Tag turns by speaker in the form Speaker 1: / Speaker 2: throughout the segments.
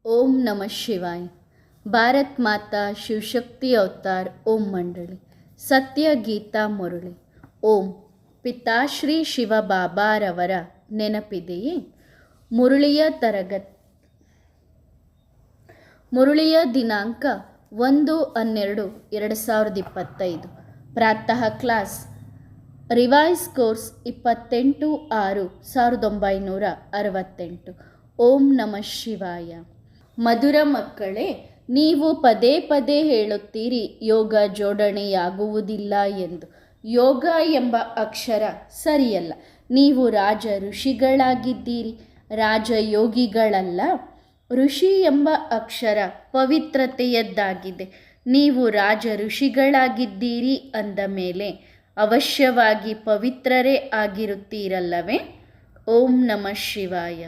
Speaker 1: ओम नमः शिवाय। ಭಾರತ್ ಮಾತಾ ಶಿವಶಕ್ತಿ ಅವತಾರ್ ಓಂ ಮಂಡಳಿ ಸತ್ಯ ಗೀತಾ ಮುರಳಿ ಓಂ ಪಿತಾಶ್ರೀ ಶಿವ ಬಾಬಾರವರ ನೆನಪಿದೆಯೇ? ಮುರಳಿಯ ದಿನಾಂಕ 1-12-2025 ಪ್ರಾತಃ ಕ್ಲಾಸ್ ರಿವೈಸ್ ಕೋರ್ಸ್ 28/6/1968 ಓಂ ನಮಃ ಶಿವಾಯ। ಮಧುರ ಮಕ್ಕಳೇ, ನೀವು ಪದೇ ಪದೇ ಹೇಳುತ್ತೀರಿ ಯೋಗ ಜೋಡಣೆಯಾಗುವುದಿಲ್ಲ ಎಂದು. ಯೋಗ ಎಂಬ ಅಕ್ಷರ ಸರಿಯಲ್ಲ. ನೀವು ರಾಜ ಋಷಿಗಳಾಗಿದ್ದೀರಿ, ರಾಜಯೋಗಿಗಳಲ್ಲ. ಋಷಿ ಎಂಬ ಅಕ್ಷರ ಪವಿತ್ರತೆಯದ್ದಾಗಿದೆ. ನೀವು ರಾಜ ಋಷಿಗಳಾಗಿದ್ದೀರಿ ಅಂದ ಮೇಲೆ ಅವಶ್ಯವಾಗಿ ಪವಿತ್ರರೇ ಆಗಿರುತ್ತೀರಲ್ಲವೇ? ಓಂ ನಮಃ ಶಿವಾಯ।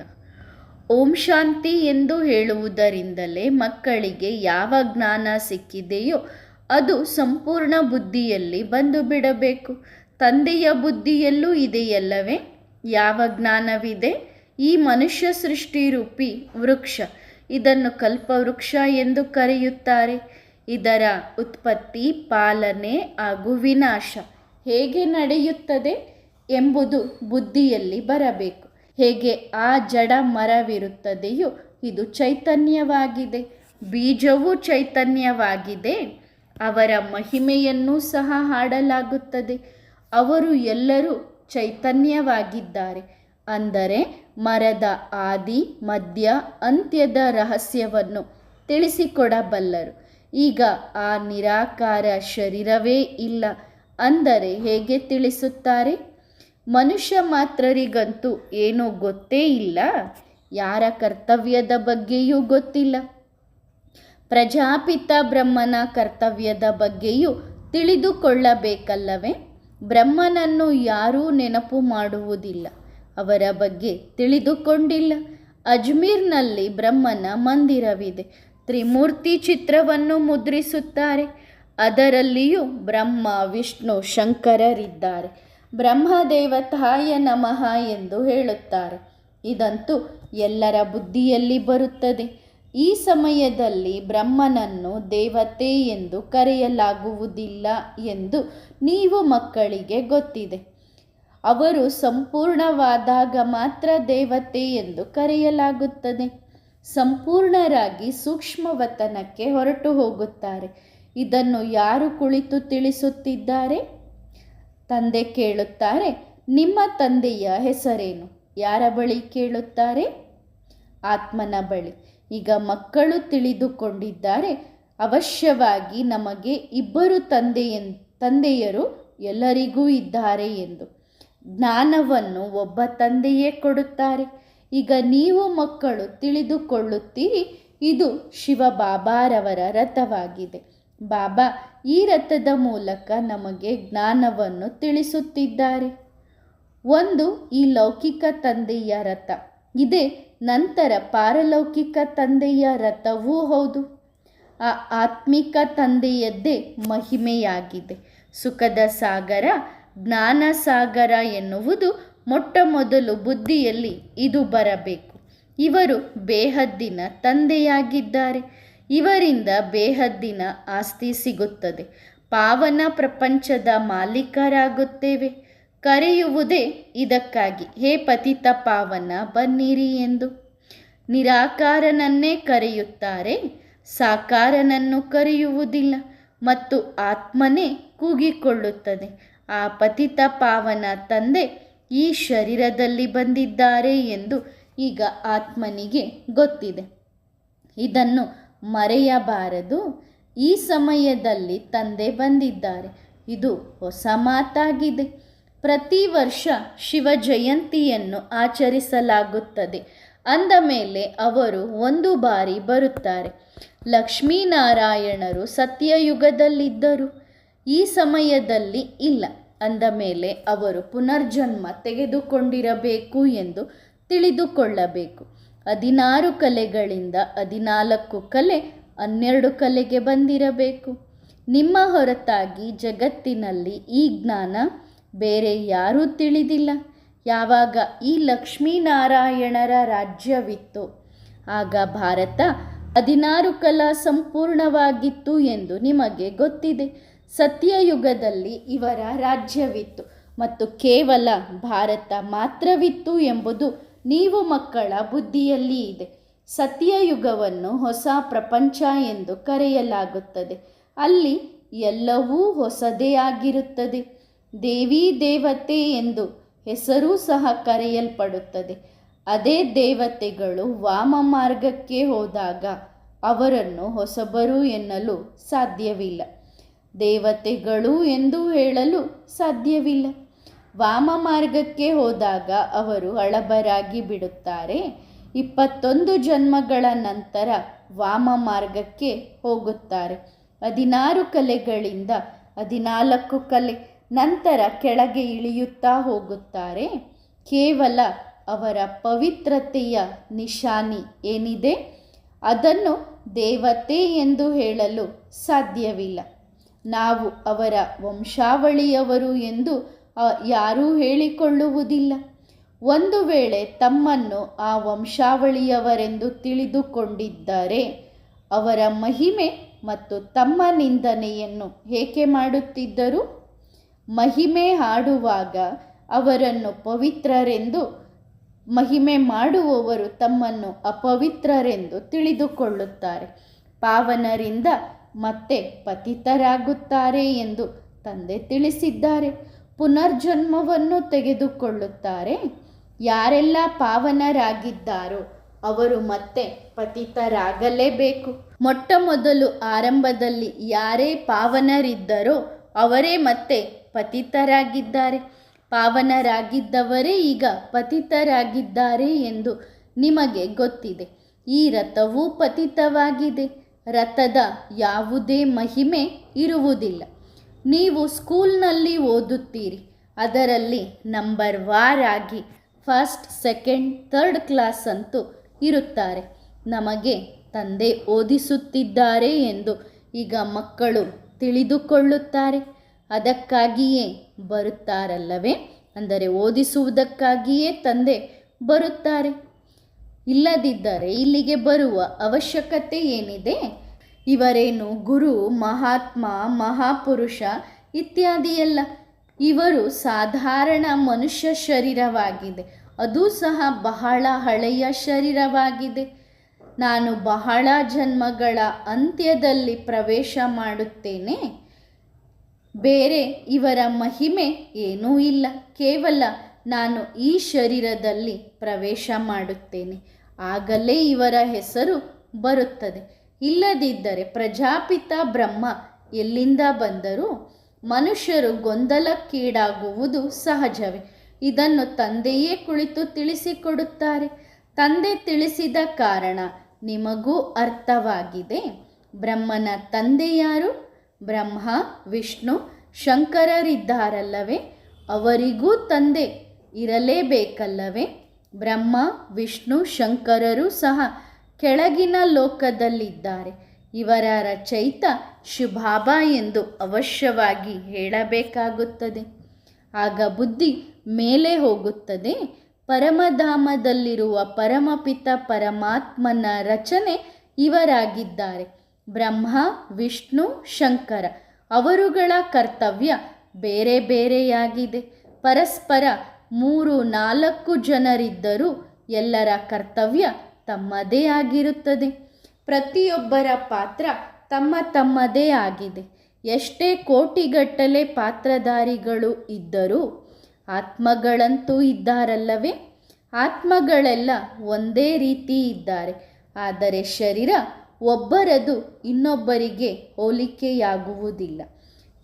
Speaker 1: ಓಂ ಶಾಂತಿ ಎಂದು ಹೇಳುವುದರಿಂದಲೇ ಮಕ್ಕಳಿಗೆ ಯಾವ ಜ್ಞಾನ ಸಿಕ್ಕಿದೆಯೋ ಅದು ಸಂಪೂರ್ಣ ಬುದ್ಧಿಯಲ್ಲಿ ಬಂದು ಬಿಡಬೇಕು. ತಂದೆಯ ಬುದ್ಧಿಯಲ್ಲೂ ಇದೆಯಲ್ಲವೇ? ಯಾವ ಜ್ಞಾನವಿದೆ? ಈ ಮನುಷ್ಯ ಸೃಷ್ಟಿ ರೂಪಿ ವೃಕ್ಷ, ಇದನ್ನು ಕಲ್ಪವೃಕ್ಷ ಎಂದು ಕರೆಯುತ್ತಾರೆ. ಇದರ ಉತ್ಪತ್ತಿ, ಪಾಲನೆ ಹಾಗೂ ವಿನಾಶ ಹೇಗೆ ನಡೆಯುತ್ತದೆ ಎಂಬುದು ಬುದ್ಧಿಯಲ್ಲಿ ಬರಬೇಕು. ಹೇಗೆ ಆ ಜಡ ಮರವಿರುತ್ತದೆಯೋ ಇದು ಚೈತನ್ಯವಾಗಿದೆ, ಬೀಜವೂ ಚೈತನ್ಯವಾಗಿದೆ. ಅವರ ಮಹಿಮೆಯನ್ನು ಸಹ ಹಾಡಲಾಗುತ್ತದೆ. ಅವರು ಎಲ್ಲರೂ ಚೈತನ್ಯವಾಗಿದ್ದಾರೆ. ಅಂದರೆ ಮರದ ಆದಿ ಮಧ್ಯ ಅಂತ್ಯದ ರಹಸ್ಯವನ್ನು ತಿಳಿಸಿಕೊಡಬಲ್ಲರು. ಈಗ ಆ ನಿರಾಕಾರ ಶರೀರವೇ ಇಲ್ಲ ಅಂದರೆ ಹೇಗೆ ತಿಳಿಸುತ್ತಾರೆ? ಮನುಷ್ಯ ಮಾತ್ರರಿಗಂತೂ ಏನೂ ಗೊತ್ತೇ ಇಲ್ಲ. ಯಾರ ಕರ್ತವ್ಯದ ಬಗ್ಗೆಯೂ ಗೊತ್ತಿಲ್ಲ. ಪ್ರಜಾಪಿತ ಬ್ರಹ್ಮನ ಕರ್ತವ್ಯದ ಬಗ್ಗೆಯೂ ತಿಳಿದುಕೊಳ್ಳಬೇಕಲ್ಲವೇ? ಬ್ರಹ್ಮನನ್ನು ಯಾರೂ ನೆನಪು ಮಾಡುವುದಿಲ್ಲ, ಅವರ ಬಗ್ಗೆ ತಿಳಿದುಕೊಂಡಿಲ್ಲ. ಅಜ್ಮೀರ್ನಲ್ಲಿ ಬ್ರಹ್ಮನ ಮಂದಿರವಿದೆ. ತ್ರಿಮೂರ್ತಿ ಚಿತ್ರವನ್ನು ಮುದ್ರಿಸುತ್ತಾರೆ. ಅದರಲ್ಲಿಯೂ ಬ್ರಹ್ಮ ವಿಷ್ಣು ಶಂಕರರಿದ್ದಾರೆ. ಬ್ರಹ್ಮದೇವತಾಯ ನಮಃ ಎಂದು ಹೇಳುತ್ತಾರೆ. ಇದಂತೂ ಎಲ್ಲರ ಬುದ್ಧಿಯಲ್ಲಿ ಬರುತ್ತದೆ. ಈ ಸಮಯದಲ್ಲಿ ಬ್ರಹ್ಮನನ್ನು ದೇವತೆ ಎಂದು ಕರೆಯಲಾಗುವುದಿಲ್ಲ ಎಂದು ನೀವು ಮಕ್ಕಳಿಗೆ ಗೊತ್ತಿದೆ. ಅವರು ಸಂಪೂರ್ಣವಾದಾಗ ಮಾತ್ರ ದೇವತೆ ಎಂದು ಕರೆಯಲಾಗುತ್ತದೆ. ಸಂಪೂರ್ಣರಾಗಿ ಸೂಕ್ಷ್ಮವತನಕ್ಕೆ ಹೊರಟು ಹೋಗುತ್ತಾರೆ. ಇದನ್ನು ಯಾರು ಕುಳಿತು ತಿಳಿಸುತ್ತಿದ್ದಾರೆ? ತಂದೆ ಕೇಳುತ್ತಾರೆ, ನಿಮ್ಮ ತಂದೆಯ ಹೆಸರೇನು? ಯಾರ ಬಳಿ ಕೇಳುತ್ತಾರೆ? ಆತ್ಮನ ಬಳಿ. ಈಗ ಮಕ್ಕಳು ತಿಳಿದುಕೊಂಡಿದ್ದಾರೆ, ಅವಶ್ಯವಾಗಿ ನಮಗೆ ಇಬ್ಬರು ತಂದೆಯರು ಎಲ್ಲರಿಗೂ ಇದ್ದಾರೆ ಎಂದು. ಜ್ಞಾನವನ್ನು ಒಬ್ಬ ತಂದೆಯೇ ಕೊಡುತ್ತಾರೆ. ಈಗ ನೀವು ಮಕ್ಕಳು ತಿಳಿದುಕೊಳ್ಳುತ್ತೀರಿ, ಇದು ಶಿವ ಬಾಬಾರವರ ರಥವಾಗಿದೆ. ಬಾಬಾ ಈ ರಥದ ಮೂಲಕ ನಮಗೆ ಜ್ಞಾನವನ್ನು ತಿಳಿಸುತ್ತಿದ್ದಾರೆ. ಒಂದು ಈ ಲೌಕಿಕ ತಂದೆಯ ರಥ ಇದೆ, ನಂತರ ಪಾರಲೌಕಿಕ ತಂದೆಯ ರಥವೂ ಹೌದು. ಆ ಆತ್ಮಿಕ ತಂದೆಯದ್ದೇ ಮಹಿಮೆಯಾಗಿದೆ. ಸುಖದ ಸಾಗರ, ಜ್ಞಾನ ಸಾಗರ ಎನ್ನುವುದು ಮೊಟ್ಟ ಮೊದಲು ಬುದ್ಧಿಯಲ್ಲಿ ಇದು ಬರಬೇಕು. ಇವರು ಬೇಹದ್ದಿನ ತಂದೆಯಾಗಿದ್ದಾರೆ. ಇವರಿಂದ ಬೇಹದ್ದಿನ ಆಸ್ತಿ ಸಿಗುತ್ತದೆ. ಪಾವನ ಪ್ರಪಂಚದ ಮಾಲೀಕರಾಗುತ್ತೇವೆ. ಕರೆಯುವುದೇ ಇದಕ್ಕಾಗಿ, ಹೇ ಪತಿತ ಪಾವನ ಬನ್ನಿರಿ ಎಂದು. ನಿರಾಕಾರನನ್ನೇ ಕರೆಯುತ್ತಾರೆ, ಸಾಕಾರನನ್ನು ಕರೆಯುವುದಿಲ್ಲ. ಮತ್ತು ಆತ್ಮನೇ ಕೂಗಿಕೊಳ್ಳುತ್ತದೆ, ಆ ಪತಿತ ಪಾವನ ತಂದೆ ಈ ಶರೀರದಲ್ಲಿ ಬಂದಿದ್ದಾರೆ ಎಂದು ಈಗ ಆತ್ಮನಿಗೆ ಗೊತ್ತಿದೆ. ಇದನ್ನು ಮರೆಯಬಾರದು. ಈ ಸಮಯದಲ್ಲಿ ತಂದೆ ಬಂದಿದ್ದಾರೆ. ಇದು ಹೊಸ ಮಾತಾಗಿದೆ. ಪ್ರತಿ ವರ್ಷ ಶಿವ ಜಯಂತಿಯನ್ನು ಆಚರಿಸಲಾಗುತ್ತದೆ. ಅಂದ ಮೇಲೆ ಅವರು ಒಂದು ಬಾರಿ ಬರುತ್ತಾರೆ. ಲಕ್ಷ್ಮೀನಾರಾಯಣರು ಸತ್ಯಯುಗದಲ್ಲಿದ್ದರು, ಈ ಸಮಯದಲ್ಲಿ ಇಲ್ಲ. ಅಂದ ಮೇಲೆ ಅವರು ಪುನರ್ಜನ್ಮ ತೆಗೆದುಕೊಂಡಿರಬೇಕು ಎಂದು ತಿಳಿದುಕೊಳ್ಳಬೇಕು. 16 ಕಲೆಗಳಿಂದ 14 ಕಲೆ 12 ಕಲೆಗೆ ಬಂದಿರಬೇಕು. ನಿಮ್ಮ ಹೊರತಾಗಿ ಜಗತ್ತಿನಲ್ಲಿ ಈ ಜ್ಞಾನ ಬೇರೆ ಯಾರೂ ತಿಳಿದಿಲ್ಲ. ಯಾವಾಗ ಈ ಲಕ್ಷ್ಮೀನಾರಾಯಣರ ರಾಜ್ಯವಿತ್ತೋ ಆಗ ಭಾರತ 16 ಕಲಾ ಸಂಪೂರ್ಣವಾಗಿತ್ತು ಎಂದು ನಿಮಗೆ ಗೊತ್ತಿದೆ. ಸತ್ಯಯುಗದಲ್ಲಿ ಇವರ ರಾಜ್ಯವಿತ್ತು ಮತ್ತು ಕೇವಲ ಭಾರತ ಮಾತ್ರವಿತ್ತು ಎಂಬುದು ನೀವು ಮಕ್ಕಳ ಬುದ್ಧಿಯಲ್ಲಿ ಇದೆ. ಸತ್ಯಯುಗವನ್ನು ಹೊಸ ಪ್ರಪಂಚ ಎಂದು ಕರೆಯಲಾಗುತ್ತದೆ. ಅಲ್ಲಿ ಎಲ್ಲವೂ ಹೊಸದೇ ಆಗಿರುತ್ತದೆ. ದೇವಿ ದೇವತೆ ಎಂದು ಹೆಸರೂ ಸಹ ಕರೆಯಲ್ಪಡುತ್ತದೆ. ಅದೇ ದೇವತೆಗಳು ವಾಮ ಮಾರ್ಗಕ್ಕೆ ಹೋದಾಗ ಅವರನ್ನು ಹೊಸಬರು ಎನ್ನಲು ಸಾಧ್ಯವಿಲ್ಲ. ದೇವತೆಗಳು ಎಂದು ಹೇಳಲು ಸಾಧ್ಯವಿಲ್ಲ. ವಾಮ ಮಾರ್ಗಕ್ಕೆ ಹೋದಾಗ ಅವರು ಹಳಬರಾಗಿ ಬಿಡುತ್ತಾರೆ. 21 ಜನ್ಮಗಳ ನಂತರ ವಾಮ ಮಾರ್ಗಕ್ಕೆ ಹೋಗುತ್ತಾರೆ. 16 ಕಲೆಗಳಿಂದ 14 ಕಲೆ ನಂತರ ಕೆಳಗೆ ಇಳಿಯುತ್ತಾ ಹೋಗುತ್ತಾರೆ. ಕೇವಲ ಅವರ ಪವಿತ್ರತೆಯ ನಿಶಾನಿ ಏನಿದೆ ಅದನ್ನು ದೇವತೆ ಎಂದು ಹೇಳಲು ಸಾಧ್ಯವಿಲ್ಲ. ನಾವು ಅವರ ವಂಶಾವಳಿಯವರು ಎಂದು ಯಾರೂ ಹೇಳಿಕೊಳ್ಳುವುದಿಲ್ಲ. ಒಂದು ವೇಳೆ ತಮ್ಮನ್ನು ಆ ವಂಶಾವಳಿಯವರೆಂದು ತಿಳಿದುಕೊಂಡಿದ್ದರೆ ಅವರ ಮಹಿಮೆ ಮತ್ತು ತಮ್ಮ ನಿಂದನೆಯನ್ನು ಏಕೆ ಮಾಡುತ್ತಿದ್ದರು? ಮಹಿಮೆ ಹಾಡುವಾಗ ಅವರನ್ನು ಪವಿತ್ರರೆಂದು, ಮಹಿಮೆ ಮಾಡುವವರು ತಮ್ಮನ್ನು ಅಪವಿತ್ರರೆಂದು ತಿಳಿದುಕೊಳ್ಳುತ್ತಾರೆ. ಪಾವನರಿಂದ ಮತ್ತೆ ಪತಿತರಾಗುತ್ತಾರೆ ಎಂದು ತಂದೆ ತಿಳಿಸಿದ್ದಾರೆ. ಪುನರ್ಜನ್ಮವನ್ನು ತೆಗೆದುಕೊಳ್ಳುತ್ತಾರೆ. ಯಾರೆಲ್ಲ ಪಾವನರಾಗಿದ್ದಾರೋ ಅವರು ಮತ್ತೆ ಪತಿತರಾಗಲೇಬೇಕು. ಮೊಟ್ಟ ಮೊದಲು ಆರಂಭದಲ್ಲಿ ಯಾರೇ ಪಾವನರಿದ್ದರೋ ಅವರೇ ಮತ್ತೆ ಪತಿತರಾಗಿದ್ದಾರೆ. ಪಾವನರಾಗಿದ್ದವರೇ ಈಗ ಪತಿತರಾಗಿದ್ದಾರೆ ಎಂದು ನಿಮಗೆ ಗೊತ್ತಿದೆ. ಈ ರಥವೂ ಪತಿತವಾಗಿದೆ. ರಥದ ಯಾವುದೇ ಮಹಿಮೆ ಇರುವುದಿಲ್ಲ. ನೀವು ಸ್ಕೂಲ್ನಲ್ಲಿ ಓದುತ್ತೀರಿ. ಅದರಲ್ಲಿ ನಂಬರ್ ವಾರ್ ಆಗಿ ಫಸ್ಟ್, ಸೆಕೆಂಡ್, ಥರ್ಡ್ ಕ್ಲಾಸ್ ಅಂತೂ ಇರುತ್ತಾರೆ. ನಮಗೆ ತಂದೆ ಓದಿಸುತ್ತಿದ್ದಾರೆ ಎಂದು ಈಗ ಮಕ್ಕಳು ತಿಳಿದುಕೊಳ್ಳುತ್ತಾರೆ. ಅದಕ್ಕಾಗಿಯೇ ಬರುತ್ತಾರಲ್ಲವೇ? ಅಂದರೆ ಓದಿಸುವುದಕ್ಕಾಗಿಯೇ ತಂದೆ ಬರುತ್ತಾರೆ. ಇಲ್ಲದಿದ್ದರೆ ಇಲ್ಲಿಗೆ ಬರುವ ಅವಶ್ಯಕತೆ ಏನಿದೆ? ಇವರೇನು ಗುರು, ಮಹಾತ್ಮ, ಮಹಾಪುರುಷ ಇತ್ಯಾದಿಯಲ್ಲ. ಇವರು ಸಾಧಾರಣ ಮನುಷ್ಯ ಶರೀರವಾಗಿದೆ. ಅದು ಸಹ ಬಹಳ ಹಳೆಯ ಶರೀರವಾಗಿದೆ. ನಾನು ಬಹಳ ಜನ್ಮಗಳ ಅಂತ್ಯದಲ್ಲಿ ಪ್ರವೇಶ ಮಾಡುತ್ತೇನೆ. ಬೇರೆ ಇವರ ಮಹಿಮೆ ಏನೂ ಇಲ್ಲ. ಕೇವಲ ನಾನು ಈ ಶರೀರದಲ್ಲಿ ಪ್ರವೇಶ ಮಾಡುತ್ತೇನೆ. ಆಗಲೇ ಇವರ ಹೆಸರು ಬರುತ್ತದೆ. ಇಲ್ಲದಿದ್ದರೆ ಪ್ರಜಾಪಿತ ಬ್ರಹ್ಮ ಎಲ್ಲಿಂದ ಬಂದರು? ಮನುಷ್ಯರು ಗೊಂದಲಕ್ಕೀಡಾಗುವುದು ಸಹಜವೇ. ಇದನ್ನು ತಂದೆಯೇ ಕುಳಿತು ತಿಳಿಸಿಕೊಡುತ್ತಾರೆ. ತಂದೆ ತಿಳಿಸಿದ ಕಾರಣ ನಿಮಗೂ ಅರ್ಥವಾಗಿದೆ. ಬ್ರಹ್ಮನ ತಂದೆ ಯಾರು? ಬ್ರಹ್ಮ, ವಿಷ್ಣು, ಶಂಕರರಿದ್ದಾರಲ್ಲವೇ? ಅವರಿಗೂ ತಂದೆ ಇರಲೇಬೇಕಲ್ಲವೇ? ಬ್ರಹ್ಮ, ವಿಷ್ಣು, ಶಂಕರರು ಸಹ ಕೆಳಗಿನ ಲೋಕದಲ್ಲಿದ್ದಾರೆ. ಇವರ ರಚಯಿತ ಶಿವಬಾಬಾ ಎಂದು ಅವಶ್ಯವಾಗಿ ಹೇಳಬೇಕಾಗುತ್ತದೆ. ಆಗ ಬುದ್ಧಿ ಮೇಲೆ ಹೋಗುತ್ತದೆ. ಪರಮಧಾಮದಲ್ಲಿರುವ ಪರಮಪಿತ ಪರಮಾತ್ಮನ ರಚನೆ ಇವರಾಗಿದ್ದಾರೆ. ಬ್ರಹ್ಮ, ವಿಷ್ಣು, ಶಂಕರ ಅವರುಗಳ ಕರ್ತವ್ಯ ಬೇರೆ ಬೇರೆಯಾಗಿದೆ. ಪರಸ್ಪರ 3-4 ಜನರಿದ್ದರೂ ಎಲ್ಲರ ಕರ್ತವ್ಯ ತಮ್ಮದೇ ಆಗಿರುತ್ತದೆ. ಪ್ರತಿಯೊಬ್ಬರ ಪಾತ್ರ ತಮ್ಮ ತಮ್ಮದೇ ಆಗಿದೆ. ಎಷ್ಟೇ ಕೋಟಿಗಟ್ಟಲೆ ಪಾತ್ರಧಾರಿಗಳು ಇದ್ದರೂ ಆತ್ಮಗಳಂತೂ ಇದ್ದಾರಲ್ಲವೇ? ಆತ್ಮಗಳೆಲ್ಲ ಒಂದೇ ರೀತಿ ಇದ್ದಾರೆ. ಆದರೆ ಶರೀರ ಒಬ್ಬರದು ಇನ್ನೊಬ್ಬರಿಗೆ ಹೋಲಿಕೆಯಾಗುವುದಿಲ್ಲ.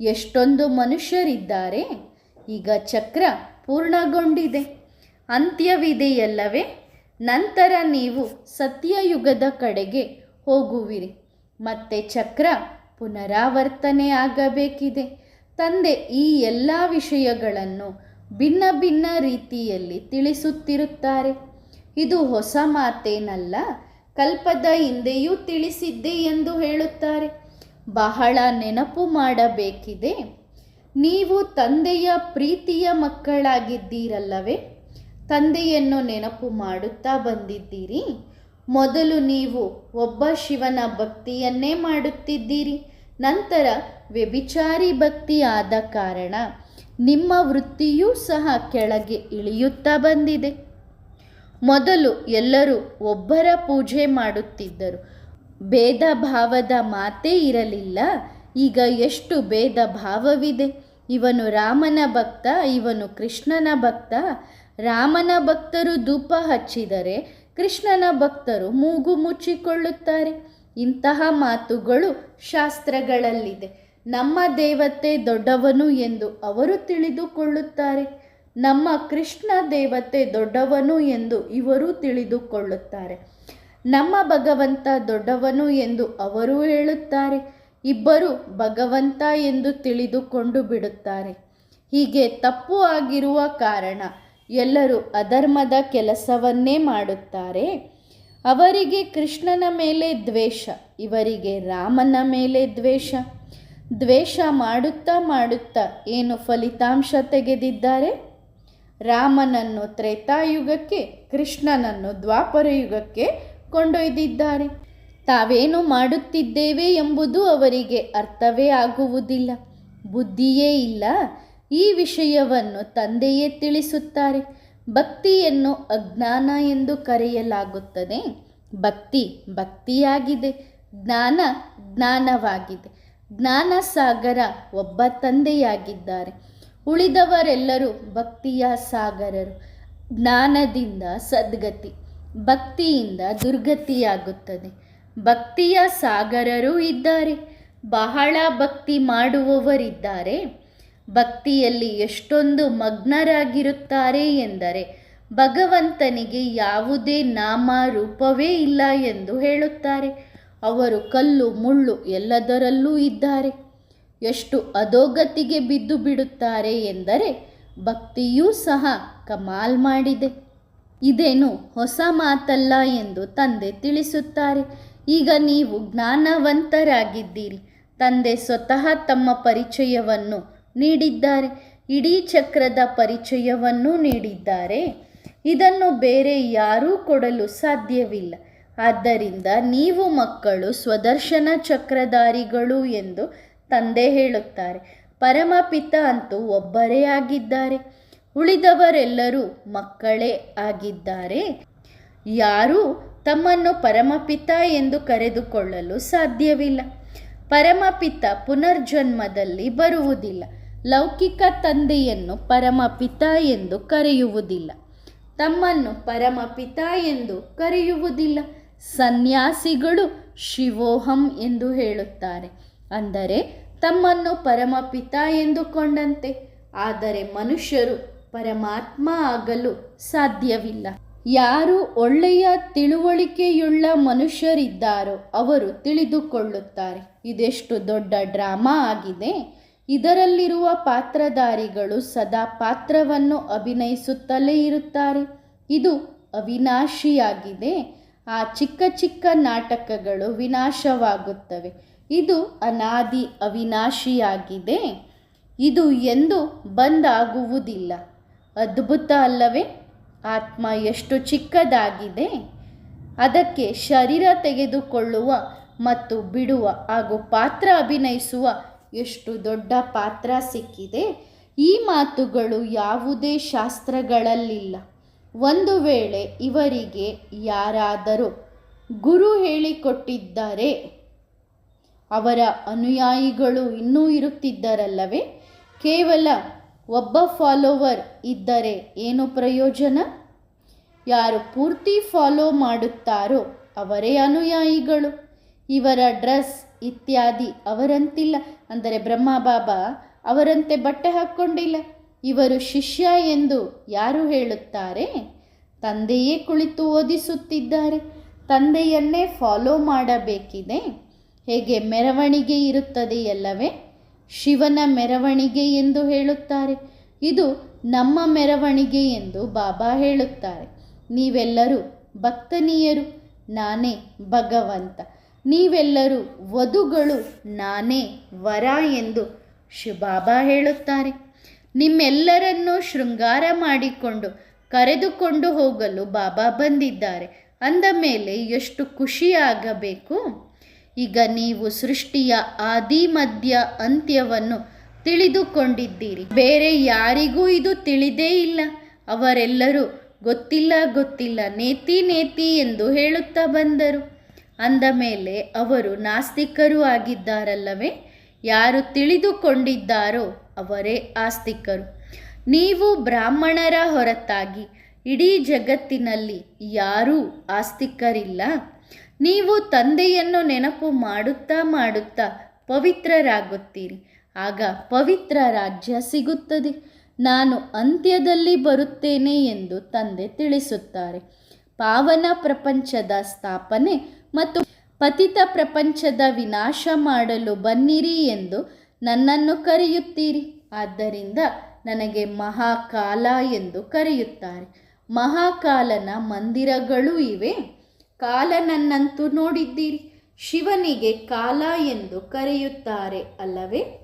Speaker 1: ಎಷ್ಟೊಂದು ಮನುಷ್ಯರಿದ್ದಾರೆ. ಈಗ ಚಕ್ರ ಪೂರ್ಣಗೊಂಡಿದೆ, ಅಂತ್ಯವಿದೆಯಲ್ಲವೇ? ನಂತರ ನೀವು ಸತ್ಯಯುಗದ ಕಡೆಗೆ ಹೋಗುವಿರಿ. ಮತ್ತೆ ಚಕ್ರ ಪುನರಾವರ್ತನೆ ಆಗಬೇಕಿದೆ. ತಂದೆ ಈ ಎಲ್ಲ ವಿಷಯಗಳನ್ನು ಭಿನ್ನ ಭಿನ್ನ ರೀತಿಯಲ್ಲಿ ತಿಳಿಸುತ್ತಿರುತ್ತಾರೆ. ಇದು ಹೊಸ ಮಾತೇನಲ್ಲ. ಕಲ್ಪದ ಹಿಂದೆಯೂ ತಿಳಿಸಿದ್ದೆ ಎಂದು ಹೇಳುತ್ತಾರೆ. ಬಹಳ ನೆನಪು ಮಾಡಬೇಕಿದೆ. ನೀವು ತಂದೆಯ ಪ್ರೀತಿಯ ಮಕ್ಕಳಾಗಿದ್ದೀರಲ್ಲವೇ? ತಂದೆಯನ್ನು ನೆನಪು ಮಾಡುತ್ತಾ ಬಂದಿದ್ದೀರಿ. ಮೊದಲು ನೀವು ಒಬ್ಬ ಶಿವನ ಭಕ್ತಿಯನ್ನೇ ಮಾಡುತ್ತಿದ್ದೀರಿ, ನಂತರ ವ್ಯಭಿಚಾರಿ ಭಕ್ತಿ ಆದ ಕಾರಣ ನಿಮ್ಮ ವೃತ್ತಿಯೂ ಸಹ ಕೆಳಗೆ ಇಳಿಯುತ್ತಾ ಬಂದಿದೆ. ಮೊದಲು ಎಲ್ಲರೂ ಒಬ್ಬರ ಪೂಜೆ ಮಾಡುತ್ತಿದ್ದರು, ಭೇದ ಭಾವದ ಮಾತೇ ಇರಲಿಲ್ಲ. ಈಗ ಎಷ್ಟು ಭೇದ ಭಾವವಿದೆ. ಇವನು ರಾಮನ ಭಕ್ತ, ಇವನು ಕೃಷ್ಣನ ಭಕ್ತ. ರಾಮನ ಭಕ್ತರು ಧೂಪ ಹಚ್ಚಿದರೆ ಕೃಷ್ಣನ ಭಕ್ತರು ಮೂಗು ಮುಚ್ಚಿಕೊಳ್ಳುತ್ತಾರೆ. ಇಂತಹ ಮಾತುಗಳು ಶಾಸ್ತ್ರಗಳಲ್ಲಿದೆ. ನಮ್ಮ ದೇವತೆ ದೊಡ್ಡವನು ಎಂದು ಅವರು ತಿಳಿದುಕೊಳ್ಳುತ್ತಾರೆ, ನಮ್ಮ ಕೃಷ್ಣ ದೇವತೆ ದೊಡ್ಡವನು ಎಂದು ಇವರು ತಿಳಿದುಕೊಳ್ಳುತ್ತಾರೆ. ನಮ್ಮ ಭಗವಂತ ದೊಡ್ಡವನು ಎಂದು ಅವರು ಹೇಳುತ್ತಾರೆ, ಇಬ್ಬರು ಭಗವಂತ ಎಂದು ತಿಳಿದುಕೊಂಡು ಬಿಡುತ್ತಾರೆ. ಹೀಗೆ ತಪ್ಪು ಆಗಿರುವ ಕಾರಣ ಎಲ್ಲರೂ ಅಧರ್ಮದ ಕೆಲಸವನ್ನೇ ಮಾಡುತ್ತಾರೆ. ಅವರಿಗೆ ಕೃಷ್ಣನ ಮೇಲೆ ದ್ವೇಷ, ಇವರಿಗೆ ರಾಮನ ಮೇಲೆ ದ್ವೇಷ. ದ್ವೇಷ ಮಾಡುತ್ತಾ ಮಾಡುತ್ತಾ ಏನು ಫಲಿತಾಂಶ ತೆಗೆದಿದ್ದಾರೆ? ರಾಮನನ್ನು ತ್ರೇತಾಯುಗಕ್ಕೆ, ಕೃಷ್ಣನನ್ನು ದ್ವಾಪರ ಯುಗಕ್ಕೆ ಕೊಂಡೊಯ್ದಿದ್ದಾರೆ. ತಾವೇನು ಮಾಡುತ್ತಿದ್ದೇವೆ ಎಂಬುದು ಅವರಿಗೆ ಅರ್ಥವೇ ಆಗುವುದಿಲ್ಲ. ಬುದ್ಧಿಯೇ ಇಲ್ಲ. ಈ ವಿಷಯವನ್ನು ತಂದೆಯೇ ತಿಳಿಸುತ್ತಾರೆ. ಭಕ್ತಿಯನ್ನು ಅಜ್ಞಾನ ಎಂದು ಕರೆಯಲಾಗುತ್ತದೆ. ಭಕ್ತಿ ಭಕ್ತಿಯಾಗಿದೆ, ಜ್ಞಾನ ಜ್ಞಾನವಾಗಿದೆ. ಜ್ಞಾನ ಸಾಗರ ಒಬ್ಬ ತಂದೆಯಾಗಿದ್ದಾರೆ. ಉಳಿದವರೆಲ್ಲರೂ ಭಕ್ತಿಯ ಸಾಗರರು. ಜ್ಞಾನದಿಂದ ಸದ್ಗತಿ, ಭಕ್ತಿಯಿಂದ ದುರ್ಗತಿಯಾಗುತ್ತದೆ. ಭಕ್ತಿಯ ಸಾಗರರೂ ಇದ್ದಾರೆ, ಬಹಳ ಭಕ್ತಿ ಮಾಡುವವರಿದ್ದಾರೆ. ಭಕ್ತಿಯಲ್ಲಿ ಎಷ್ಟೊಂದು ಮಗ್ನರಾಗಿರುತ್ತಾರೆ ಎಂದರೆ ಭಗವಂತನಿಗೆ ಯಾವುದೇ ನಾಮ ರೂಪವೇ ಇಲ್ಲ ಎಂದು ಹೇಳುತ್ತಾರೆ. ಅವರು ಕಲ್ಲು ಮುಳ್ಳು ಎಲ್ಲದರಲ್ಲೂ ಇದ್ದಾರೆ. ಎಷ್ಟು ಅಧೋಗತಿಗೆ ಬಿದ್ದು ಬಿಡುತ್ತಾರೆ ಎಂದರೆ ಭಕ್ತಿಯೂ ಸಹ ಕಮಾಲ್ ಮಾಡಿದೆ. ಇದೇನು ಹೊಸ ಮಾತಲ್ಲ ಎಂದು ತಂದೆ ತಿಳಿಸುತ್ತಾರೆ. ಈಗ ನೀವು ಜ್ಞಾನವಂತರಾಗಿದ್ದೀರಿ. ತಂದೆ ಸ್ವತಃ ತಮ್ಮ ಪರಿಚಯವನ್ನು ನೀಡಿದ್ದಾರೆ, ಇಡೀ ಚಕ್ರದ ಪರಿಚಯವನ್ನು ನೀಡಿದ್ದಾರೆ. ಇದನ್ನು ಬೇರೆ ಯಾರೂ ಕೊಡಲು ಸಾಧ್ಯವಿಲ್ಲ. ಆದ್ದರಿಂದ ನೀವು ಮಕ್ಕಳು ಸ್ವದರ್ಶನ ಚಕ್ರಧಾರಿಗಳು ಎಂದು ತಂದೆ ಹೇಳುತ್ತಾರೆ. ಪರಮಪಿತ ಅಂತೂ ಒಬ್ಬರೇ ಆಗಿದ್ದಾರೆ, ಉಳಿದವರೆಲ್ಲರೂ ಮಕ್ಕಳೇ ಆಗಿದ್ದಾರೆ. ಯಾರೂ ತಮ್ಮನ್ನು ಪರಮಪಿತ ಎಂದು ಕರೆದುಕೊಳ್ಳಲು ಸಾಧ್ಯವಿಲ್ಲ. ಪರಮಪಿತ ಪುನರ್ಜನ್ಮದಲ್ಲಿ ಬರುವುದಿಲ್ಲ. ಲೌಕಿಕ ತಂದೆಯನ್ನು ಪರಮಪಿತ ಎಂದು ಕರೆಯುವುದಿಲ್ಲ, ತಮ್ಮನ್ನು ಪರಮಪಿತ ಎಂದು ಕರೆಯುವುದಿಲ್ಲ. ಸನ್ಯಾಸಿಗಳು ಶಿವೋಹಂ ಎಂದು ಹೇಳುತ್ತಾರೆ, ಅಂದರೆ ತಮ್ಮನ್ನು ಪರಮಪಿತ ಎಂದುಕೊಂಡಂತೆ. ಆದರೆ ಮನುಷ್ಯರು ಪರಮಾತ್ಮ ಆಗಲು ಸಾಧ್ಯವಿಲ್ಲ. ಯಾರು ಒಳ್ಳೆಯ ತಿಳುವಳಿಕೆಯುಳ್ಳ ಮನುಷ್ಯರಿದ್ದಾರೋ ಅವರು ತಿಳಿದುಕೊಳ್ಳುತ್ತಾರೆ, ಇದೆಷ್ಟು ದೊಡ್ಡ ಡ್ರಾಮಾ ಆಗಿದೆ. ಇದರಲ್ಲಿರುವ ಪಾತ್ರಧಾರಿಗಳು ಸದಾ ಪಾತ್ರವನ್ನು ಅಭಿನಯಿಸುತ್ತಲೇ ಇರುತ್ತಾರೆ. ಇದು ಅವಿನಾಶಿಯಾಗಿದೆ. ಆ ಚಿಕ್ಕ ಚಿಕ್ಕ ನಾಟಕಗಳು ವಿನಾಶವಾಗುತ್ತವೆ. ಇದು ಅನಾದಿ ಅವಿನಾಶಿಯಾಗಿದೆ. ಇದು ಎಂದು ಬಂದಾಗುವುದಿಲ್ಲ. ಅದ್ಭುತ ಅಲ್ಲವೇ? ಆತ್ಮ ಎಷ್ಟು ಚಿಕ್ಕದಾಗಿದೆ. ಅದಕ್ಕೆ ಶರೀರ ತೆಗೆದುಕೊಳ್ಳುವ ಮತ್ತು ಬಿಡುವ ಹಾಗೂ ಪಾತ್ರ ಅಭಿನಯಿಸುವ ಎಷ್ಟು ದೊಡ್ಡ ಪಾತ್ರ ಸಿಕ್ಕಿದೆ. ಈ ಮಾತುಗಳು ಯಾವುದೇ ಶಾಸ್ತ್ರಗಳಲ್ಲಿಲ್ಲ. ಒಂದು ವೇಳೆ ಇವರಿಗೆ ಯಾರಾದರೂ ಗುರು ಹೇಳಿಕೊಟ್ಟಿದ್ದರೆ ಅವರ ಅನುಯಾಯಿಗಳು ಇನ್ನೂ ಇರುತ್ತಿದ್ದರಲ್ಲವೇ? ಕೇವಲ ಒಬ್ಬ ಫಾಲೋವರ್ ಇದ್ದರೆ ಏನು ಪ್ರಯೋಜನ? ಯಾರು ಪೂರ್ತಿ ಫಾಲೋ ಮಾಡುತ್ತಾರೋ ಅವರೇ ಅನುಯಾಯಿಗಳು. ಇವರ ಡ್ರೆಸ್ ಇತ್ಯಾದಿ ಅವರಂತಿಲ್ಲ, ಅಂದರೆ ಬ್ರಹ್ಮ ಬಾಬಾ ಅವರಂತೆ ಬಟ್ಟೆ ಹಾಕ್ಕೊಂಡಿಲ್ಲ. ಇವರು ಶಿಷ್ಯ ಎಂದು ಯಾರು ಹೇಳುತ್ತಾರೆ? ತಂದೆಯೇ ಕುಳಿತು ಓದಿಸುತ್ತಿದ್ದಾರೆ. ತಂದೆಯನ್ನೇ ಫಾಲೋ ಮಾಡಬೇಕಿದೆ. ಹೇಗೆ ಮೆರವಣಿಗೆ ಇರುತ್ತದೆಯಲ್ಲವೇ? ಶಿವನ ಮೆರವಣಿಗೆ ಎಂದು ಹೇಳುತ್ತಾರೆ. ಇದು ನಮ್ಮ ಮೆರವಣಿಗೆ ಎಂದು ಬಾಬಾ ಹೇಳುತ್ತಾರೆ. ನೀವೆಲ್ಲರೂ ಭಕ್ತನೀಯರು, ನಾನೇ ಭಗವಂತ. ನೀವೆಲ್ಲರೂ ವಧುಗಳು, ನಾನೇ ವರ ಎಂದು ಶಿವಬಾಬಾ ಹೇಳುತ್ತಾರೆ. ನಿಮ್ಮೆಲ್ಲರನ್ನೂ ಶೃಂಗಾರ ಮಾಡಿಕೊಂಡು ಕರೆದುಕೊಂಡು ಹೋಗಲು ಬಾಬಾ ಬಂದಿದ್ದಾರೆ. ಅಂದ ಮೇಲೆ ಎಷ್ಟು ಖುಷಿಯಾಗಬೇಕು. ಈಗ ನೀವು ಸೃಷ್ಟಿಯ ಆದಿ ಮಧ್ಯ ಅಂತ್ಯವನ್ನು ತಿಳಿದುಕೊಂಡಿದ್ದೀರಿ. ಬೇರೆ ಯಾರಿಗೂ ಇದು ತಿಳಿದೇ ಇಲ್ಲ. ಅವರೆಲ್ಲರೂ ಗೊತ್ತಿಲ್ಲ ಗೊತ್ತಿಲ್ಲ, ನೇತಿ ನೇತಿ ಎಂದು ಹೇಳುತ್ತಾ ಬಂದರು. ಅಂದ ಮೇಲೆ ಅವರು ನಾಸ್ತಿಕರು ಆಗಿದ್ದಾರಲ್ಲವೇ? ಯಾರು ತಿಳಿದುಕೊಂಡಿದ್ದಾರೋ ಅವರೇ ಆಸ್ತಿಕರು. ನೀವು ಬ್ರಾಹ್ಮಣರ ಹೊರತಾಗಿ ಇಡೀ ಜಗತ್ತಿನಲ್ಲಿ ಯಾರೂ ಆಸ್ತಿಕರಿಲ್ಲ. ನೀವು ತಂದೆಯನ್ನು ನೆನಪು ಮಾಡುತ್ತಾ ಮಾಡುತ್ತಾ ಪವಿತ್ರರಾಗುತ್ತೀರಿ. ಆಗ ಪವಿತ್ರ ರಾಜ್ಯ ಸಿಗುತ್ತದೆ. ನಾನು ಅಂತ್ಯದಲ್ಲಿ ಬರುತ್ತೇನೆ ಎಂದು ತಂದೆ ತಿಳಿಸುತ್ತಾರೆ. ಪಾವನ ಪ್ರಪಂಚದ ಸ್ಥಾಪನೆ ಮತ್ತು ಪತಿತ ಪ್ರಪಂಚದ ವಿನಾಶ ಮಾಡಲು ಬನ್ನಿರಿ ಎಂದು ನನ್ನನ್ನು ಕರೆಯುತ್ತೀರಿ. ಆದ್ದರಿಂದ ನನಗೆ ಮಹಾಕಾಲ ಎಂದು ಕರೆಯುತ್ತಾರೆ. ಮಹಾಕಾಲನ ಮಂದಿರಗಳೂ ಇವೆ. ಕಾಲನನ್ನಂತೂ ನೋಡಿದ್ದೀರಿ. ಶಿವನಿಗೆ ಕಾಲ ಎಂದು ಕರೆಯುತ್ತಾರೆ ಅಲ್ಲವೇ?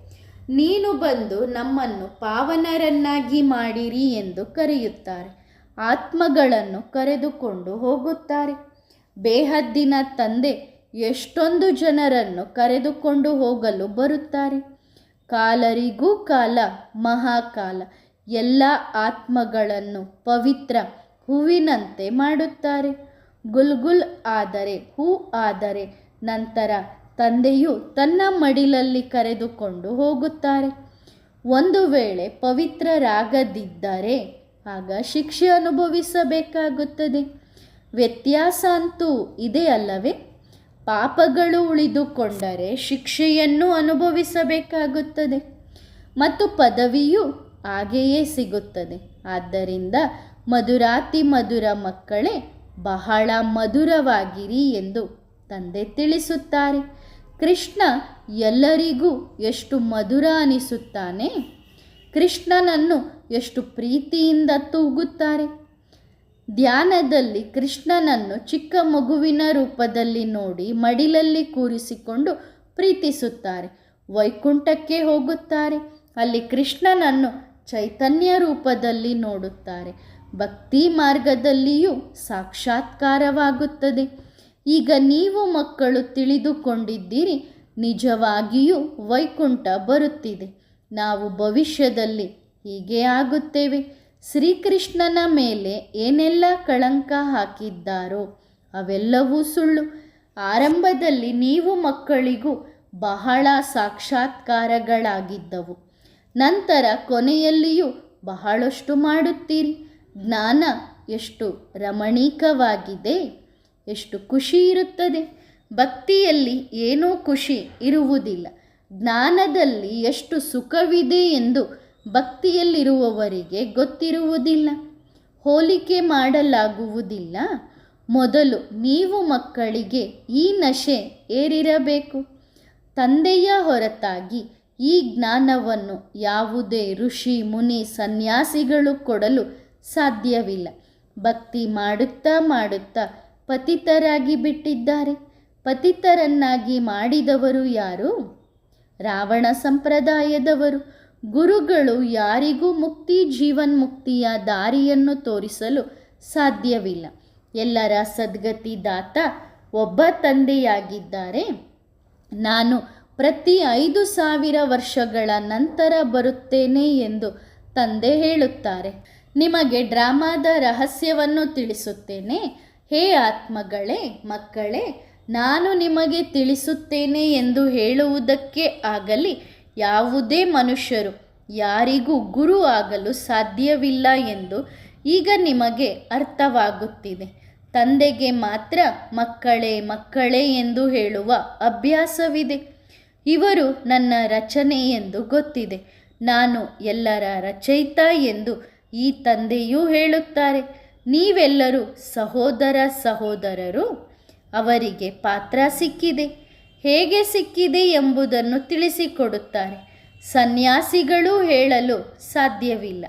Speaker 1: ನೀನು ಬಂದು ನಮ್ಮನ್ನು ಪಾವನರನ್ನಾಗಿ ಮಾಡಿರಿ ಎಂದು ಕರೆಯುತ್ತಾರೆ. ಆತ್ಮಗಳನ್ನು ಕರೆದುಕೊಂಡು ಹೋಗುತ್ತಾರೆ. ಬೇಹದ್ದಿನ ತಂದೆ ಎಷ್ಟೊಂದು ಜನರನ್ನು ಕರೆದುಕೊಂಡು ಹೋಗಲು ಬರುತ್ತಾರೆ. ಕಾಲರಿಗೂ ಕಾಲ ಮಹಾಕಾಲ ಎಲ್ಲ ಆತ್ಮಗಳನ್ನು ಪವಿತ್ರ ಹೂವಿನಂತೆ ಮಾಡುತ್ತಾರೆ. ಗುಲ್ಗುಲ್ ಆದರೆ, ಹೂ ಆದರೆ ನಂತರ ತಂದೆಯು ತನ್ನ ಮಡಿಲಲ್ಲಿ ಕರೆದುಕೊಂಡು ಹೋಗುತ್ತಾರೆ. ಒಂದು ವೇಳೆ ಪವಿತ್ರರಾಗದಿದ್ದರೆ ಆಗ ಶಿಕ್ಷೆ ಅನುಭವಿಸಬೇಕಾಗುತ್ತದೆ. ವ್ಯತ್ಯಾಸ ಅಂತೂ ಇದೆ ಅಲ್ಲವೇ? ಪಾಪಗಳು ಉಳಿದುಕೊಂಡರೆ ಶಿಕ್ಷೆಯನ್ನು ಅನುಭವಿಸಬೇಕಾಗುತ್ತದೆ ಮತ್ತು ಪದವಿಯೂ ಹಾಗೆಯೇ ಸಿಗುತ್ತದೆ. ಆದ್ದರಿಂದ ಮಧುರಾತಿ ಮಧುರ ಮಕ್ಕಳೇ, ಬಹಳ ಮಧುರವಾಗಿರಿ ಎಂದು ತಂದೆ ತಿಳಿಸುತ್ತಾರೆ. ಕೃಷ್ಣ ಎಲ್ಲರಿಗೂ ಎಷ್ಟು ಮಧುರ ಅನಿಸುತ್ತಾನೆ. ಕೃಷ್ಣನನ್ನು ಎಷ್ಟು ಪ್ರೀತಿಯಿಂದ ತೂಗುತ್ತಾರೆ. ಧ್ಯಾನದಲ್ಲಿ ಕೃಷ್ಣನನ್ನು ಚಿಕ್ಕ ಮಗುವಿನ ರೂಪದಲ್ಲಿ ನೋಡಿ ಮಡಿಲಲ್ಲಿ ಕೂರಿಸಿಕೊಂಡು ಪ್ರೀತಿಸುತ್ತಾರೆ. ವೈಕುಂಠಕ್ಕೆ ಹೋಗುತ್ತಾರೆ. ಅಲ್ಲಿ ಕೃಷ್ಣನನ್ನು ಚೈತನ್ಯ ರೂಪದಲ್ಲಿ ನೋಡುತ್ತಾರೆ. ಭಕ್ತಿ ಮಾರ್ಗದಲ್ಲಿಯೂ ಸಾಕ್ಷಾತ್ಕಾರವಾಗುತ್ತದೆ. ಈಗ ನೀವು ಮಕ್ಕಳು ತಿಳಿದುಕೊಂಡಿದ್ದೀರಿ, ನಿಜವಾಗಿಯೂ ವೈಕುಂಠ ಬರುತ್ತಿದೆ. ನಾವು ಭವಿಷ್ಯದಲ್ಲಿ ಹೀಗೆ ಆಗುತ್ತೇವೆ. ಶ್ರೀಕೃಷ್ಣನ ಮೇಲೆ ಏನೆಲ್ಲ ಕಳಂಕ ಹಾಕಿದ್ದಾರೋ ಅವೆಲ್ಲವೂ ಸುಳ್ಳು. ಆರಂಭದಲ್ಲಿ ನೀವು ಮಕ್ಕಳಿಗೂ ಬಹಳ ಸಾಕ್ಷಾತ್ಕಾರಗಳಾಗಿದ್ದವು. ನಂತರ ಕೊನೆಯಲ್ಲಿಯೂ ಬಹಳಷ್ಟು ಮಾಡುತ್ತೀರಿ. ಜ್ಞಾನ ಎಷ್ಟು ರಮಣೀಕವಾಗಿದೆ, ಎಷ್ಟು ಖುಷಿ ಇರುತ್ತದೆ. ಭಕ್ತಿಯಲ್ಲಿ ಏನೂ ಖುಷಿ ಇರುವುದಿಲ್ಲ. ಜ್ಞಾನದಲ್ಲಿ ಎಷ್ಟು ಸುಖವಿದೆ ಎಂದು ಭಕ್ತಿಯಲ್ಲಿರುವವರಿಗೆ ಗೊತ್ತಿರುವುದಿಲ್ಲ. ಹೋಲಿಕೆ ಮಾಡಲಾಗುವುದಿಲ್ಲ. ಮೊದಲು ನೀವು ಮಕ್ಕಳಿಗೆ ಈ ನಶೆ ಏರಿರಬೇಕು. ತಂದೆಯ ಹೊರತಾಗಿ ಈ ಜ್ಞಾನವನ್ನು ಯಾವುದೇ ಋಷಿ ಮುನಿ ಸನ್ಯಾಸಿಗಳು ಕೊಡಲು ಸಾಧ್ಯವಿಲ್ಲ. ಭಕ್ತಿ ಮಾಡುತ್ತಾ ಮಾಡುತ್ತಾ ಪತಿತರಾಗಿ ಬಿಟ್ಟಿದ್ದಾರೆ. ಪತಿತರನ್ನಾಗಿ ಮಾಡಿದವರು ಯಾರು? ರಾವಣ ಸಂಪ್ರದಾಯದವರು. ಗುರುಗಳು ಯಾರಿಗೂ ಮುಕ್ತಿ ಜೀವನ್ಮುಕ್ತಿಯ ದಾರಿಯನ್ನು ತೋರಿಸಲು ಸಾಧ್ಯವಿಲ್ಲ. ಎಲ್ಲರ ಸದ್ಗತಿ ದಾತ ಒಬ್ಬ ತಂದೆಯಾಗಿದ್ದಾರೆ. ನಾನು ಪ್ರತಿ 5,000 ವರ್ಷಗಳ ನಂತರ ಬರುತ್ತೇನೆ ಎಂದು ತಂದೆ ಹೇಳುತ್ತಾರೆ. ನಿಮಗೆ ಡ್ರಾಮಾದ ರಹಸ್ಯವನ್ನು ತಿಳಿಸುತ್ತೇನೆ. ಹೇ ಆತ್ಮಗಳೇ, ಮಕ್ಕಳೇ, ನಾನು ನಿಮಗೆ ತಿಳಿಸುತ್ತೇನೆ ಎಂದು ಹೇಳುವುದಕ್ಕೆ ಆಗಲಿ ಯಾವುದೇ ಮನುಷ್ಯರು ಯಾರಿಗೂ ಗುರು ಆಗಲು ಸಾಧ್ಯವಿಲ್ಲ ಎಂದು ಈಗ ನಿಮಗೆ ಅರ್ಥವಾಗುತ್ತಿದೆ. ತಂದೆಗೆ ಮಾತ್ರ ಮಕ್ಕಳೇ ಮಕ್ಕಳೇ ಎಂದು ಹೇಳುವ ಅಭ್ಯಾಸವಿದೆ. ಇವರು ನನ್ನ ರಚನೆ ಎಂದು ಗೊತ್ತಿದೆ. ನಾನು ಎಲ್ಲರ ರಚಯಿತ ಎಂದು ಈ ತಂದೆಯೂ ಹೇಳುತ್ತಾರೆ. ನೀವೆಲ್ಲರೂ ಸಹೋದರ ಸಹೋದರರು. ಅವರಿಗೆ ಪಾತ್ರ ಸಿಕ್ಕಿದೆ. ಹೇಗೆ ಸಿಕ್ಕಿದೆ ಎಂಬುದನ್ನು ತಿಳಿಸಿಕೊಡುತ್ತಾರೆ. ಸನ್ಯಾಸಿಗಳು ಹೇಳಲು ಸಾಧ್ಯವಿಲ್ಲ.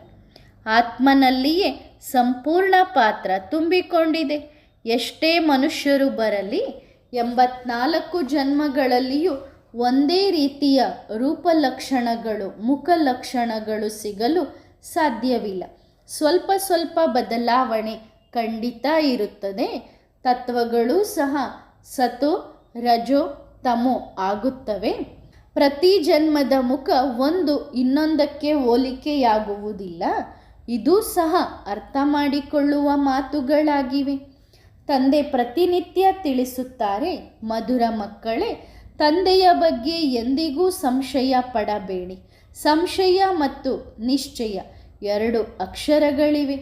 Speaker 1: ಆತ್ಮನಲ್ಲಿಯೇ ಸಂಪೂರ್ಣ ಪಾತ್ರ ತುಂಬಿಕೊಂಡಿದೆ. ಎಷ್ಟೇ ಮನುಷ್ಯರು ಬರಲಿ, 84 ಜನ್ಮಗಳಲ್ಲಿಯೂ ಒಂದೇ ರೀತಿಯ ರೂಪಲಕ್ಷಣಗಳು, ಮುಖಲಕ್ಷಣಗಳು ಸಿಗಲು ಸಾಧ್ಯವಿಲ್ಲ. ಸ್ವಲ್ಪ ಸ್ವಲ್ಪ ಬದಲಾವಣೆ ಖಂಡಿತ ಇರುತ್ತದೆ. ತತ್ವಗಳೂ ಸಹ ಸತೋ ರಜೋ ತಮೋ ಆಗುತ್ತವೆ. ಪ್ರತಿ ಜನ್ಮದ ಮುಖ ಒಂದು ಇನ್ನೊಂದಕ್ಕೆ ಹೋಲಿಕೆಯಾಗುವುದಿಲ್ಲ. ಇದೂ ಸಹ ಅರ್ಥ ಮಾಡಿಕೊಳ್ಳುವ ಮಾತುಗಳಾಗಿವೆ. ತಂದೆ ಪ್ರತಿನಿತ್ಯ ತಿಳಿಸುತ್ತಾರೆ, ಮಧುರ ಮಕ್ಕಳೇ, ತಂದೆಯ ಬಗ್ಗೆ ಎಂದಿಗೂ ಸಂಶಯ ಪಡಬೇಡಿ. ಸಂಶಯ ಮತ್ತು ನಿಶ್ಚಯ ಎರಡು ಅಕ್ಷರಗಳಿವೆ.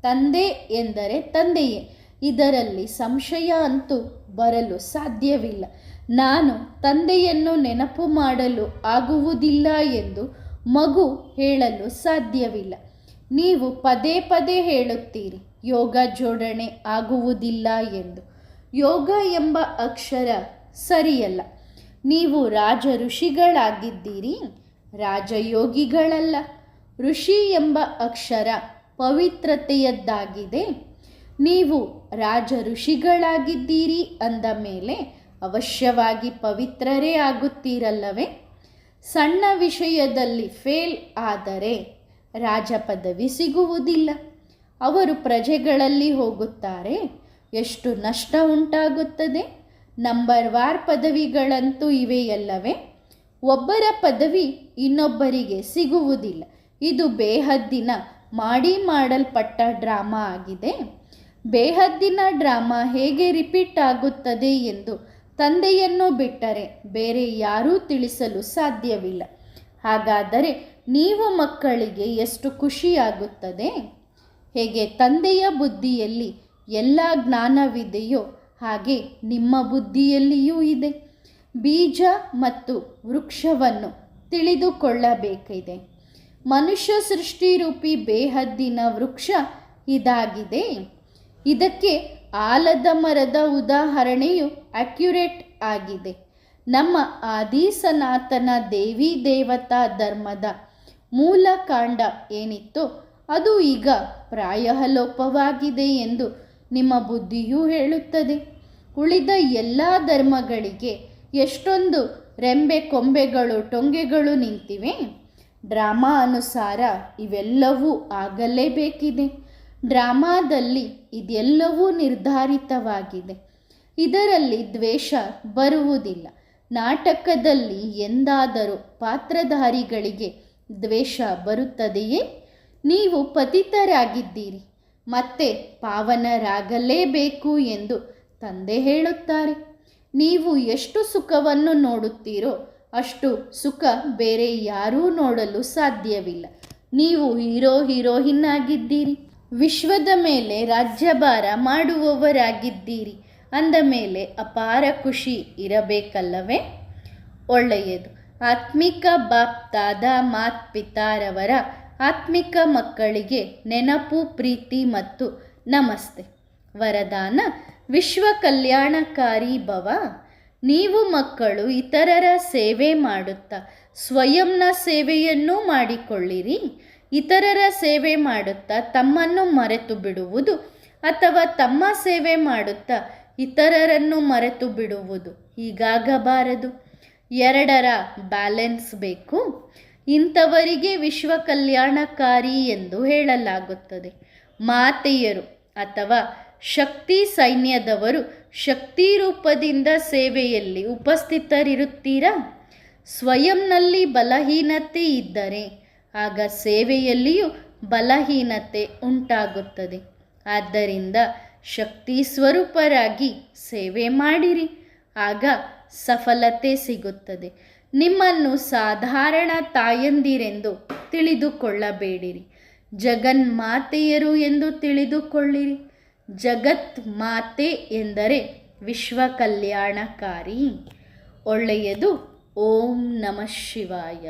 Speaker 1: ತಂದೆ ಎಂದರೆ ತಂದೆಯೇ, ಇದರಲ್ಲಿ ಸಂಶಯ ಅಂತೂ ಬರಲು ಸಾಧ್ಯವಿಲ್ಲ. ನಾನು ತಂದೆಯನ್ನು ನೆನಪು ಮಾಡಲು ಆಗುವುದಿಲ್ಲ ಎಂದು ಮಗು ಹೇಳಲು ಸಾಧ್ಯವಿಲ್ಲ. ನೀವು ಪದೇ ಪದೇ ಹೇಳುತ್ತೀರಿ ಯೋಗ ಜೋಡಣೆ ಆಗುವುದಿಲ್ಲ ಎಂದು. ಯೋಗ ಎಂಬ ಅಕ್ಷರ ಸರಿಯಲ್ಲ. ನೀವು ರಾಜ ಋಷಿಗಳಾಗಿದ್ದೀರಿ, ರಾಜಯೋಗಿಗಳಲ್ಲ. ಋಷಿ ಎಂಬ ಅಕ್ಷರ ಪವಿತ್ರತೆಯದ್ದಾಗಿದೆ. ನೀವು ರಾಜ ಋಷಿಗಳಾಗಿದ್ದೀರಿ ಅಂದ ಮೇಲೆ ಅವಶ್ಯವಾಗಿ ಪವಿತ್ರರೇ ಆಗುತ್ತೀರಲ್ಲವೇ? ಸಣ್ಣ ವಿಷಯದಲ್ಲಿ ಫೇಲ್ ಆದರೆ ರಾಜ ಪದವಿ ಸಿಗುವುದಿಲ್ಲ. ಅವರು ಪ್ರಜೆಗಳಲ್ಲಿ ಹೋಗುತ್ತಾರೆ. ಎಷ್ಟು ನಷ್ಟ ಉಂಟಾಗುತ್ತದೆ. ನಂಬರ್ ವಾರ್ ಪದವಿಗಳಂತೂ ಇವೆಯಲ್ಲವೇ? ಒಬ್ಬರ ಪದವಿ ಇನ್ನೊಬ್ಬರಿಗೆ ಸಿಗುವುದಿಲ್ಲ. ಇದು ಬೇಹದ್ದಿನ ಮಾಡಲ್ಪಟ್ಟ ಡ್ರಾಮಾ ಆಗಿದೆ. ಬೇಹದ್ದಿನ ಡ್ರಾಮಾ ಹೇಗೆ ರಿಪೀಟ್ ಆಗುತ್ತದೆ ಎಂದು ತಂದೆಯನ್ನು ಬಿಟ್ಟರೆ ಬೇರೆ ಯಾರೂ ತಿಳಿಸಲು ಸಾಧ್ಯವಿಲ್ಲ. ಹಾಗಾದರೆ ನೀವು ಮಕ್ಕಳಿಗೆ ಎಷ್ಟು ಖುಷಿಯಾಗುತ್ತದೆ? ಹೇಗೆ ತಂದೆಯ ಬುದ್ಧಿಯಲ್ಲಿ ಎಲ್ಲ ಜ್ಞಾನವಿದೆಯೋ ಹಾಗೆ ನಿಮ್ಮ ಬುದ್ಧಿಯಲ್ಲಿಯೂ ಇದೆ. ಬೀಜ ಮತ್ತು ವೃಕ್ಷವನ್ನು ತಿಳಿದುಕೊಳ್ಳಬೇಕಿದೆ. ಮನುಷ್ಯ ಸೃಷ್ಟಿರೂಪಿ ಬೇಹದ್ದಿನ ವೃಕ್ಷ ಇದಾಗಿದೆ. ಇದಕ್ಕೆ ಆಲದ ಮರದ ಉದಾಹರಣೆಯು ಅಕ್ಯುರೇಟ್ ಆಗಿದೆ. ನಮ್ಮ ಆದಿ ಸನಾತನ ದೇವಿ ದೇವತಾ ಧರ್ಮದ ಮೂಲ ಕಾಂಡ ಏನಿತ್ತೋ ಅದು ಈಗ ಪ್ರಾಯಃ ಲೋಪವಾಗಿದೆ ಎಂದು ನಿಮ್ಮ ಬುದ್ಧಿಯೂ ಹೇಳುತ್ತದೆ. ಉಳಿದ ಎಲ್ಲ ಧರ್ಮಗಳಿಗೆ ಎಷ್ಟೊಂದು ರೆಂಬೆ ಕೊಂಬೆಗಳು ಟೊಂಗೆಗಳು ನಿಂತಿವೆ. ಡ್ರಾಮಾ ಅನುಸಾರ ಇವೆಲ್ಲವೂ ಆಗಲೇಬೇಕಿದೆ. ಡ್ರಾಮಾದಲ್ಲಿ ಇದೆಲ್ಲವೂ ನಿರ್ಧಾರಿತವಾಗಿದೆ. ಇದರಲ್ಲಿ ದ್ವೇಷ ಬರುವುದಿಲ್ಲ. ನಾಟಕದಲ್ಲಿ ಎಂದಾದರೂ ಪಾತ್ರಧಾರಿಗಳಿಗೆ ದ್ವೇಷ ಬರುತ್ತದೆಯೇ? ನೀವು ಪತಿತರಾಗಿದ್ದೀರಿ, ಮತ್ತೆ ಪಾವನರಾಗಲೇಬೇಕು ಎಂದು ತಂದೆ ಹೇಳುತ್ತಾರೆ. ನೀವು ಎಷ್ಟು ಸುಖವನ್ನು ನೋಡುತ್ತೀರೋ ಅಷ್ಟು ಸುಖ ಬೇರೆ ಯಾರೂ ನೋಡಲು ಸಾಧ್ಯವಿಲ್ಲ. ನೀವು ಹೀರೋಯಿನ್ ಆಗಿದ್ದೀರಿ. ವಿಶ್ವದ ಮೇಲೆ ರಾಜ್ಯಭಾರ ಮಾಡುವವರಾಗಿದ್ದೀರಿ ಅಂದ ಮೇಲೆ ಅಪಾರ ಖುಷಿ ಇರಬೇಕಲ್ಲವೇ? ಒಳ್ಳೆಯದು. ಆತ್ಮಿಕ ಬಾಪ್ ದಾದಾ ಮಾತ್ ಪಿತಾರವರ ಆತ್ಮಿಕ ಮಕ್ಕಳಿಗೆ ನೆನಪು, ಪ್ರೀತಿ ಮತ್ತು ನಮಸ್ತೆ. ವರದಾನ: ವಿಶ್ವ ಕಲ್ಯಾಣಕಾರಿ ಭವ. ನೀವು ಮಕ್ಕಳು ಇತರರ ಸೇವೆ ಮಾಡುತ್ತಾ ಸ್ವಯಂನ ಸೇವೆಯನ್ನೂ ಮಾಡಿಕೊಳ್ಳಿರಿ. ಇತರರ ಸೇವೆ ಮಾಡುತ್ತಾ ತಮ್ಮನ್ನು ಮರೆತು ಬಿಡುವುದು ಅಥವಾ ತಮ್ಮ ಸೇವೆ ಮಾಡುತ್ತಾ ಇತರರನ್ನು ಮರೆತು ಬಿಡುವುದು ಹೀಗಾಗಬಾರದು. ಎರಡರ ಬ್ಯಾಲೆನ್ಸ್ ಬೇಕು. ಇಂಥವರಿಗೆ ವಿಶ್ವ ಕಲ್ಯಾಣಕಾರಿ ಎಂದು ಹೇಳಲಾಗುತ್ತದೆ. ಮಾತೆಯರು ಅಥವಾ ಶಕ್ತಿ ಸೈನ್ಯದವರು ಶಕ್ತಿ ರೂಪದಿಂದ ಸೇವೆಯಲ್ಲಿ ಉಪಸ್ಥಿತರಿರುತ್ತೀರಾ? ಸ್ವಯಂನಲ್ಲಿ ಬಲಹೀನತೆ ಇದ್ದರೆ ಆಗ ಸೇವೆಯಲ್ಲಿಯೂ ಬಲಹೀನತೆ ಉಂಟಾಗುತ್ತದೆ. ಆದ್ದರಿಂದ ಶಕ್ತಿ ಸ್ವರೂಪರಾಗಿ ಸೇವೆ ಮಾಡಿರಿ, ಆಗ ಸಫಲತೆ ಸಿಗುತ್ತದೆ. ನಿಮ್ಮನ್ನು ಸಾಧಾರಣ ತಾಯಂದಿರೆಂದು ತಿಳಿದುಕೊಳ್ಳಬೇಡಿರಿ, ಜಗನ್ಮಾತೆಯರು ಎಂದು ತಿಳಿದುಕೊಳ್ಳಿರಿ. ಜಗತ್ ಮಾತೆ ಎಂದರೆ ವಿಶ್ವ ಕಲ್ಯಾಣಕಾರಿ. ಒಳ್ಳೆಯದು. ಓಂ ನಮಃ ಶಿವಾಯ.